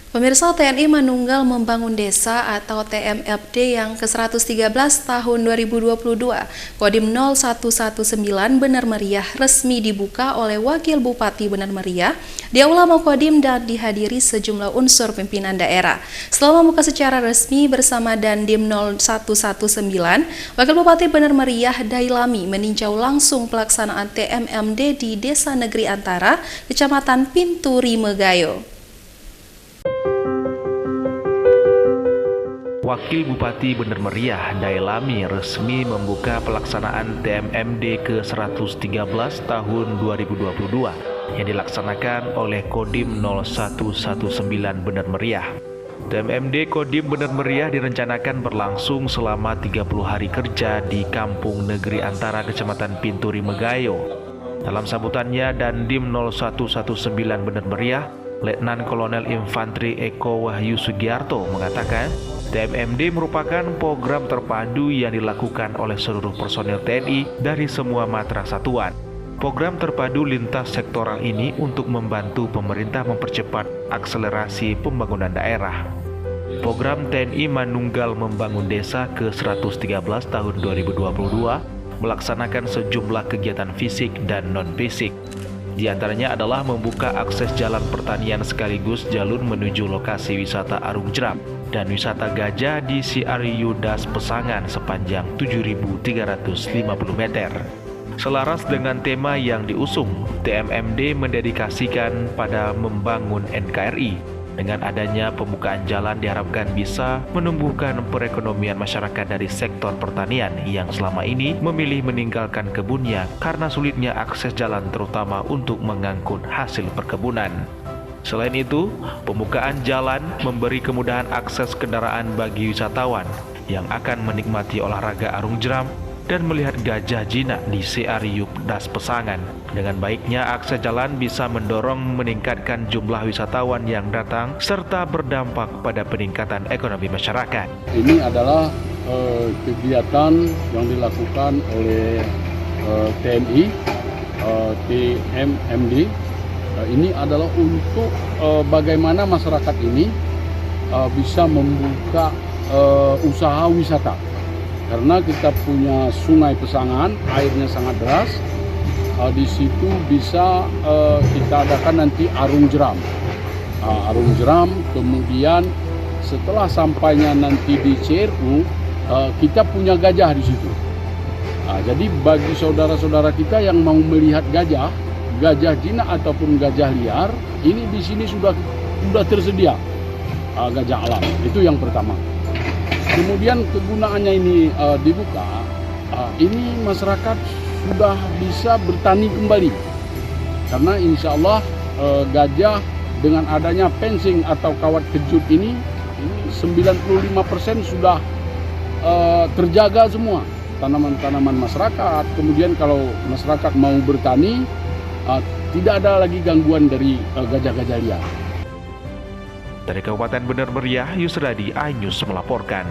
Pemirsa, TNI Manunggal Membangun Desa atau TMFD yang ke-113 tahun 2022, Kodim 0119 Bener Meriah resmi dibuka oleh Wakil Bupati Bener Meriah di Aula Makodim dan dihadiri sejumlah unsur pimpinan daerah. Setelah membuka secara resmi bersama Dandim 0119, Wakil Bupati Bener Meriah Dailami meninjau langsung pelaksanaan TMMD di Desa Negeri Antara, Kecamatan Pinturi Megayo. Wakil Bupati Bener Meriah Dailami resmi membuka pelaksanaan TMMD ke-113 tahun 2022 yang dilaksanakan oleh Kodim 0119 Bener Meriah. TMMD Kodim Bener Meriah direncanakan berlangsung selama 30 hari kerja di Kampung Negeri Antara Kecamatan Pinturi Megayo. Dalam sambutannya, Dandim 0119 Bener Meriah, Letnan Kolonel Infantri Eko Wahyu Sugiarto mengatakan, TMMD merupakan program terpadu yang dilakukan oleh seluruh personel TNI dari semua matra satuan. Program terpadu lintas sektoral ini untuk membantu pemerintah mempercepat akselerasi pembangunan daerah. Program TNI Manunggal Membangun Desa ke-113 tahun 2022 melaksanakan sejumlah kegiatan fisik dan non-fisik. Di antaranya adalah membuka akses jalan pertanian sekaligus jalur menuju lokasi wisata Arung Jeram dan wisata gajah di CRU Das Pesangan sepanjang 7.350 meter. Selaras dengan tema yang diusung, TMMD mendedikasikan pada membangun NKRI. Dengan adanya pembukaan jalan diharapkan bisa menumbuhkan perekonomian masyarakat dari sektor pertanian yang selama ini memilih meninggalkan kebunnya karena sulitnya akses jalan terutama untuk mengangkut hasil perkebunan. Selain itu, pembukaan jalan memberi kemudahan akses kendaraan bagi wisatawan yang akan menikmati olahraga Arung Jeram dan melihat gajah jinak di CRU Das Pesangan. Dengan baiknya akses jalan bisa mendorong meningkatkan jumlah wisatawan yang datang serta berdampak pada peningkatan ekonomi masyarakat. Ini adalah kegiatan yang dilakukan oleh TNI, TMMD. Ini adalah untuk bagaimana masyarakat ini bisa membuka usaha wisata. Karena kita punya Sungai Pesangan, airnya sangat deras. Di situ bisa kita adakan nanti Arung Jeram. Arung Jeram, kemudian setelah sampainya nanti di CRU, kita punya gajah di situ. Jadi bagi saudara-saudara kita yang mau melihat gajah jinak ataupun gajah liar, ini di sini sudah tersedia gajah alam. Itu yang pertama. Kemudian kegunaannya ini dibuka, ini masyarakat sudah bisa bertani kembali. Karena insya Allah gajah dengan adanya fencing atau kawat kejut ini 95% sudah terjaga semua. Tanaman-tanaman masyarakat, kemudian kalau masyarakat mau bertani, tidak ada lagi gangguan dari gajah-gajah liar. Dari Kabupaten Bener Meriah, Yusradi, iNews melaporkan.